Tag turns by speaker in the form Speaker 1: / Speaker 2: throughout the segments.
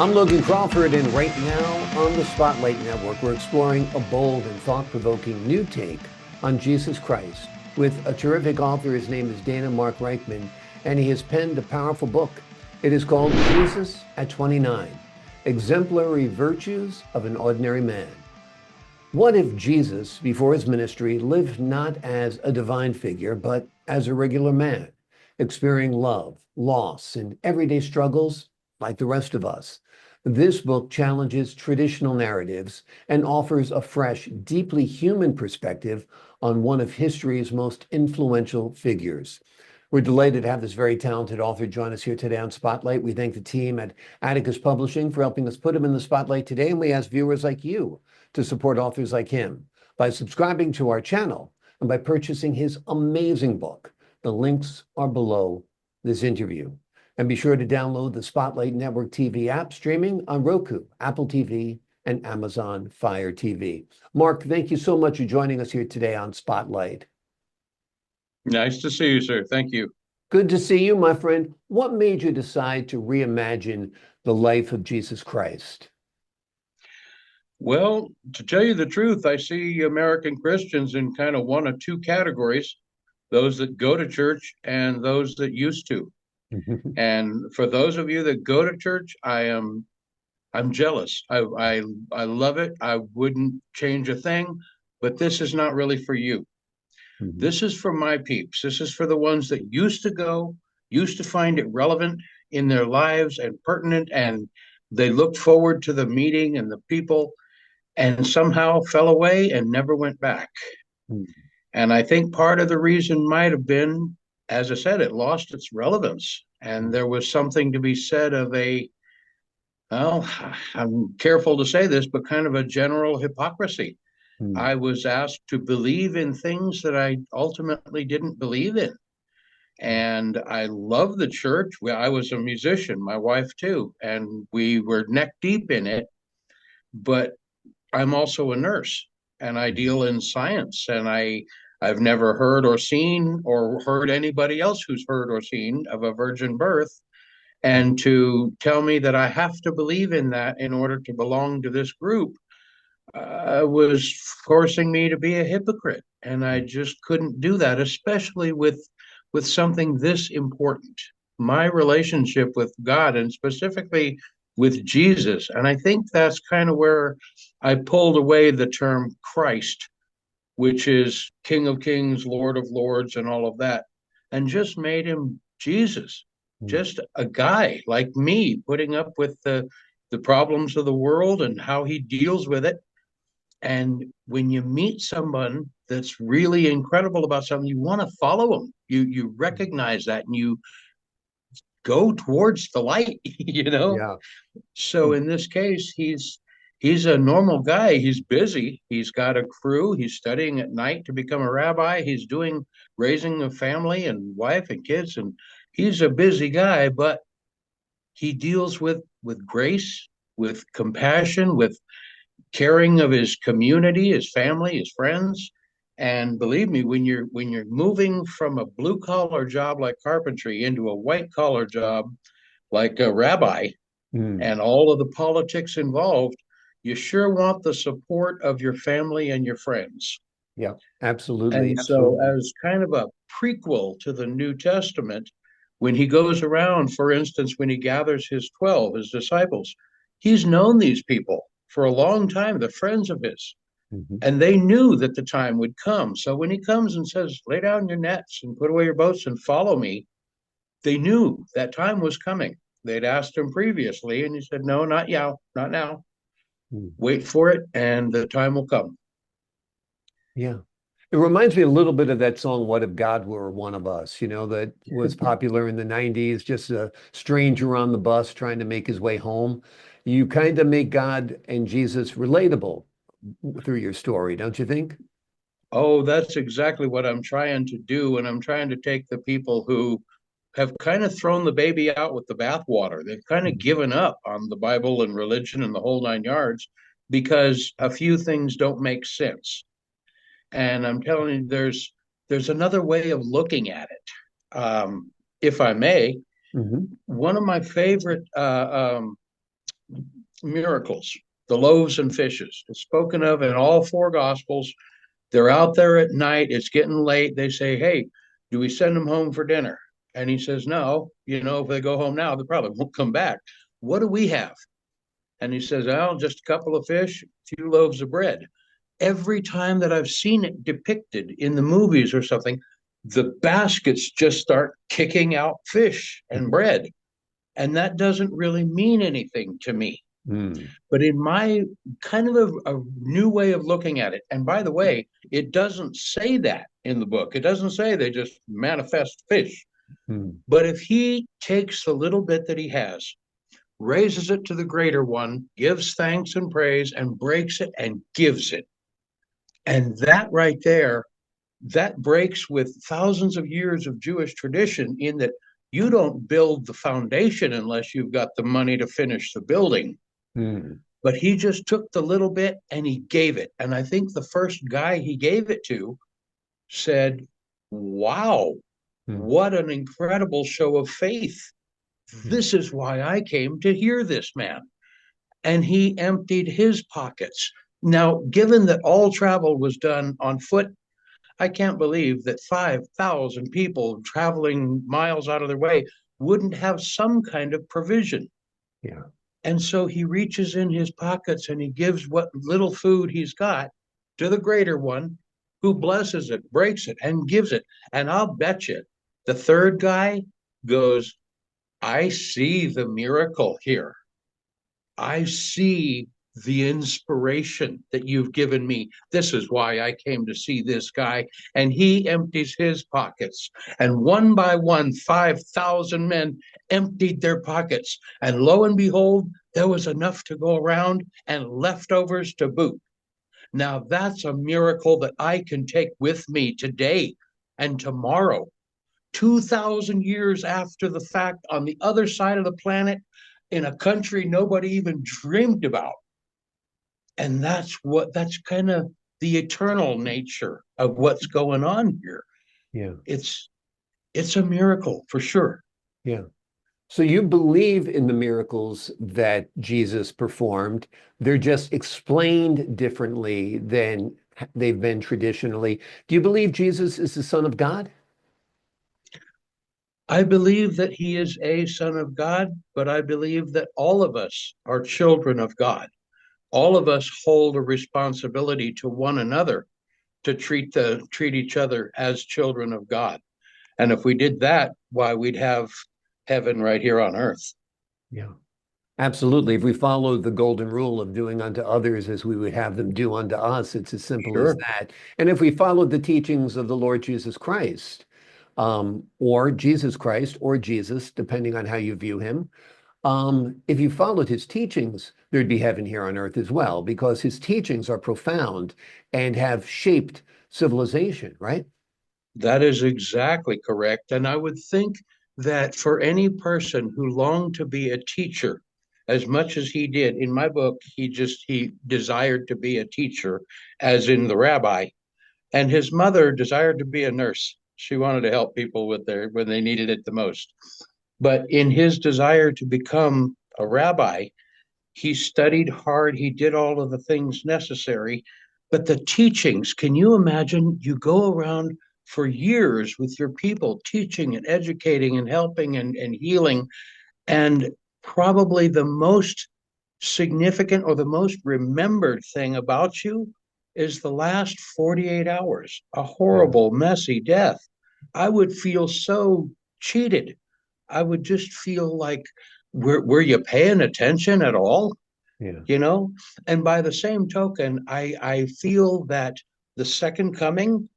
Speaker 1: I'm Logan Crawford, and right now on the Spotlight Network, we're exploring a bold and thought-provoking new take on Jesus Christ with a terrific author. His name is Mark Reichman, and he has penned a powerful book. It is called Jesus at 29, Exemplary Virtues of an Ordinary Man. What if Jesus, before his ministry, lived not as a divine figure, but as a regular man, experiencing love, loss, and everyday struggles like the rest of us? This book challenges traditional narratives and offers a fresh, deeply human perspective on one of history's most influential figures. We're delighted to have this very talented author join us here today on Spotlight. We thank the team at Atticus Publishing for helping us put him in the spotlight today, and we ask viewers like you to support authors like him by subscribing to our channel and by purchasing his amazing book. The links are below this interview. And be sure to download the Spotlight Network TV app streaming on Roku, Apple TV, and Amazon Fire TV. Mark, thank you so much for joining us here today on Spotlight.
Speaker 2: Nice to see you, sir. Thank you.
Speaker 1: Good to see you, my friend. What made you decide to reimagine the life of Jesus Christ?
Speaker 2: Well, to tell you the truth, I see American Christians in kind of one of two categories, those that go to church and those that used to. And for those of you that go to church, I'm jealous. I love it. I wouldn't change a thing, but this is not really for you. This is for my peeps. This is for the ones that used to go, used to find it relevant in their lives and pertinent, and they looked forward to the meeting and the people and somehow fell away and never went back. And I think part of the reason might have been, as I said, it lost its relevance. And there was something to be said of well, I'm careful to say this, but kind of a general hypocrisy. I was asked to believe in things that I ultimately didn't believe in. And I love the church. I was a musician, my wife too, and we were neck deep in it. But I'm also a nurse, and I deal in science, and I've never heard or seen or heard anybody else who's heard or seen of a virgin birth. And to tell me that I have to believe in that in order to belong to this group was forcing me to be a hypocrite. And I just couldn't do that, especially with something this important, my relationship with God, and specifically with Jesus. And I think that's kind of where I pulled away the term Christ, which is King of Kings, Lord of Lords, and all of that, and just made him Jesus, just a guy like me, putting up with the problems of the world and how he deals with it. And when you meet someone that's really incredible about something, you want to follow them. You recognize that, and you go towards the light,
Speaker 1: Yeah.
Speaker 2: So in this case, he's a normal guy. He's busy. He's got a crew. He's studying at night to become a rabbi. He's raising a family and wife and kids, and he's a busy guy, but he deals with grace, with compassion, with caring of his community, his family, his friends. And believe me, when you're moving from a blue collar job like carpentry into a white collar job like a rabbi, and all of the politics involved, you sure want the support of your family and your friends.
Speaker 1: Yeah, absolutely.
Speaker 2: And so,
Speaker 1: Absolutely.
Speaker 2: as kind of a prequel to the New Testament, when he goes around, for instance, when he gathers his 12, his disciples, he's known these people for a long time, they're friends of his. And they knew that the time would come. So when he comes and says, lay down your nets and put away your boats and follow me, they knew that time was coming. They'd asked him previously, and he said, no, not now, not now. Wait for it, and the time will come.
Speaker 1: Yeah. It reminds me a little bit of that song, What If God Were One of Us, that was popular in the 90s, just a stranger on the bus trying to make his way home. You kind of make God and Jesus relatable through your story, don't you think?
Speaker 2: Oh, that's exactly what I'm trying to do. And I'm trying to take the people who have kind of thrown the baby out with the bathwater. They've kind of given up on the Bible and religion and the whole nine yards because a few things don't make sense. And I'm telling you, there's another way of looking at it. If I may, one of my favorite miracles, the loaves and fishes. It's spoken of in all four gospels. They're out there at night. It's getting late. They say, "Hey, do we send them home for dinner?" And he says, "No. If they go home now, they probably won't come back. What do we have?" And he says, "Oh, just a couple of fish, a few loaves of bread." Every time that I've seen it depicted in the movies or something, the baskets just start kicking out fish and bread. And that doesn't really mean anything to me.
Speaker 1: Mm.
Speaker 2: But in my kind of a new way of looking at it, and by the way, it doesn't say that in the book. It doesn't say they just manifest fish.
Speaker 1: Mm.
Speaker 2: But if he takes the little bit that he has, raises it to the greater one, gives thanks and praise, and breaks it and gives it. And that right there, that breaks with thousands of years of Jewish tradition in that you don't build the foundation unless you've got the money to finish the building.
Speaker 1: Mm.
Speaker 2: But he just took the little bit and he gave it. And I think the first guy he gave it to said, "Wow,
Speaker 1: Mm.
Speaker 2: what an incredible show of faith.
Speaker 1: Mm.
Speaker 2: This is why I came to hear this man." And he emptied his pockets. Now, given that all travel was done on foot, I can't believe that 5,000 people traveling miles out of their way wouldn't have some kind of provision.
Speaker 1: Yeah.
Speaker 2: And so he reaches in his pockets and he gives what little food he's got to the greater one, who blesses it, breaks it, and gives it. And I'll bet you the third guy goes, "I see the miracle here. I see the inspiration that you've given me. This is why I came to see this guy." And he empties his pockets. And one by one, 5,000 men emptied their pockets. And lo and behold, there was enough to go around and leftovers to boot. Now that's a miracle that I can take with me today and tomorrow. 2,000 years after the fact, on the other side of the planet, in a country nobody even dreamed about. And that's kind of the eternal nature of what's going on here.
Speaker 1: Yeah.
Speaker 2: It's a miracle for sure.
Speaker 1: Yeah. So you believe in the miracles that Jesus performed. They're just explained differently than they've been traditionally. Do you believe Jesus is the Son of God?
Speaker 2: I believe that he is a son of God, but I believe that all of us are children of God. All of us hold a responsibility to one another to treat each other as children of God. And if we did that, why, we'd have heaven right here on earth.
Speaker 1: Yeah. Absolutely. If we follow the golden rule of doing unto others as we would have them do unto us, it's as simple as
Speaker 2: Sure.
Speaker 1: that. And if we followed the teachings of the Lord Jesus Christ, or Jesus Christ, or Jesus, depending on how you view him, if you followed his teachings, there'd be heaven here on earth as well, because his teachings are profound and have shaped civilization, right?
Speaker 2: That is exactly correct. And I would think that for any person who longed to be a teacher, as much as he did in my book, he desired to be a teacher, as in the rabbi. And his mother desired to be a nurse. She wanted to help people with their when they needed it the most. But in his desire to become a rabbi, he studied hard. He did all of the things necessary. But the teachings, can you imagine? You go around for years with your people, teaching and educating and helping and healing. And probably the most significant or the most remembered thing about you is the last 48 hours, a
Speaker 1: Yeah.
Speaker 2: horrible, messy death. I would feel so cheated. I would just feel like, were you paying attention at all?
Speaker 1: Yeah.
Speaker 2: You know? And by the same token, I feel that the second coming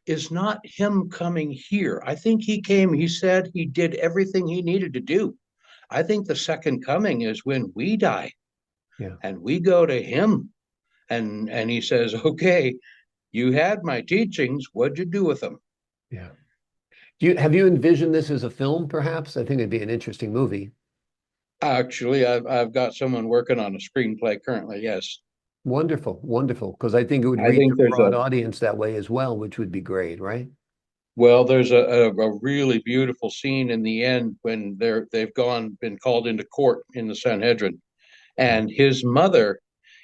Speaker 2: is not him coming here. I think he said he did everything he needed to do. I think the second coming is when we die
Speaker 1: Yeah.
Speaker 2: and we go to him, and he says, "Okay, you had my teachings. What'd you do with them?"
Speaker 1: Yeah. Have you envisioned this as a film, perhaps? I think it'd be an interesting movie.
Speaker 2: Actually, I've got someone working on a screenplay currently. Yes,
Speaker 1: Wonderful, wonderful. Because I think it would
Speaker 2: I
Speaker 1: reach
Speaker 2: think
Speaker 1: a
Speaker 2: there's
Speaker 1: broad
Speaker 2: a
Speaker 1: audience that way as well, which would be great, right?
Speaker 2: well, there's a really beautiful scene in the end when they've been called into court in the Sanhedrin, And his mother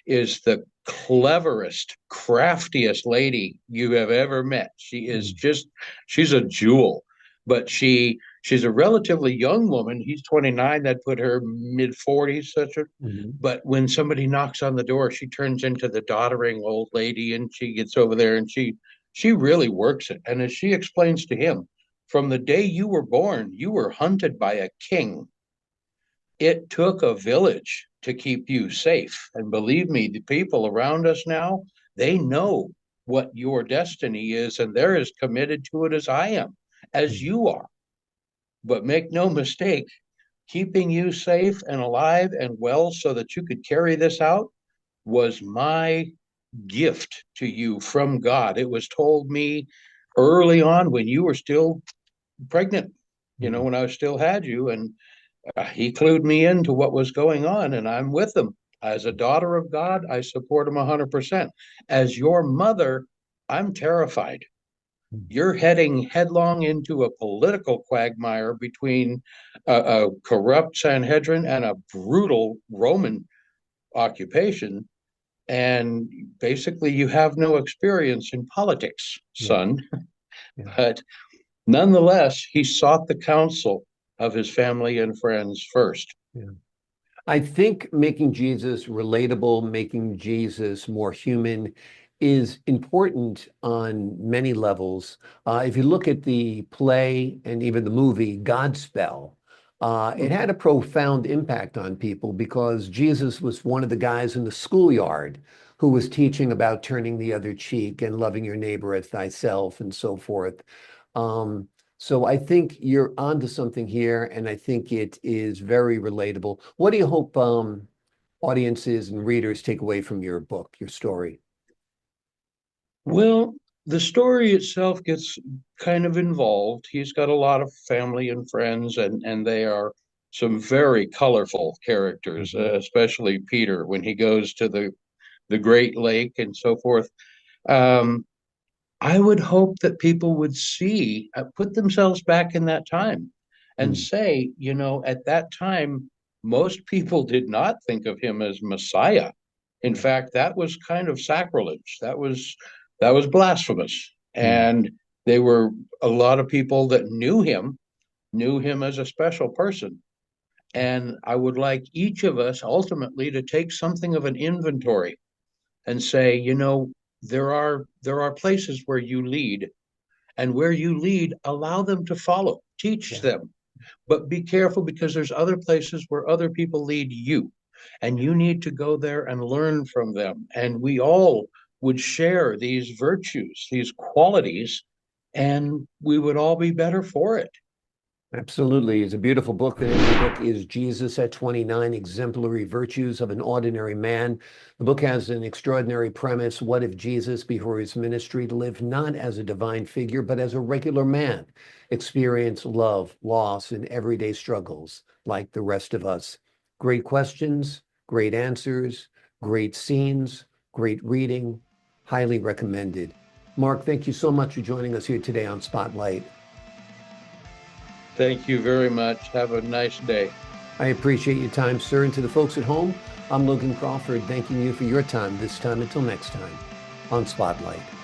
Speaker 2: is the cleverest, craftiest lady you have ever met. She is just, she's a jewel, but she's a relatively young woman. He's 29, that put her mid 40s, but when somebody knocks on the door, she turns into the doddering old lady, and she gets over there and she really works it. And as she explains to him, from the day you were born, you were hunted by a king. It took a village to keep you safe. And believe me, the people around us now, they know what your destiny is, and they're as committed to it as I am, as you are. But make no mistake, keeping you safe and alive and well so that you could carry this out was my gift to you from God. It was told me early on when you were still pregnant, when I still had you, and he clued me into what was going on, and I'm with him. As a daughter of God, I support him 100%. As your mother, I'm terrified. You're heading headlong into a political quagmire between a corrupt Sanhedrin and a brutal Roman occupation. And basically, you have no experience in politics, son. But nonetheless, he sought the counsel of his family and friends first.
Speaker 1: I think making Jesus relatable, making Jesus more human is important on many levels. If you look at the play and even the movie Godspell, it had a profound impact on people because Jesus was one of the guys in the schoolyard who was teaching about turning the other cheek and loving your neighbor as thyself and so forth. So I think you're onto something here, and I think it is very relatable. What do you hope audiences and readers take away from your book, your story?
Speaker 2: Well, the story itself gets kind of involved. He's got a lot of family and friends, and they are some very colorful characters, especially Peter when he goes to the Great Lake and so forth. I would hope that people would see, put themselves back in that time and say, at that time, most people did not think of him as Messiah. In fact, that was kind of sacrilege. That was blasphemous. And they were a lot of people that knew him as a special person. And I would like each of us ultimately to take something of an inventory and say, there are places where you lead, and where you lead, allow them to follow, teach them, but be careful, because there's other places where other people lead you, and you need to go there and learn from them. And we all would share these virtues, these qualities, and we would all be better for it.
Speaker 1: Absolutely. It's a beautiful book. The name of the book is Jesus at 29, Exemplary Virtues of an Ordinary Man. The book has an extraordinary premise. What if Jesus, before his ministry, lived not as a divine figure, but as a regular man, experienced love, loss, and everyday struggles like the rest of us? Great questions, great answers, great scenes, great reading. Highly recommended. Mark, thank you so much for joining us here today on Spotlight.
Speaker 2: Thank you very much. Have a nice day.
Speaker 1: I appreciate your time, sir. And to the folks at home, I'm Logan Crawford, thanking you for your time this time. Until next time on Spotlight.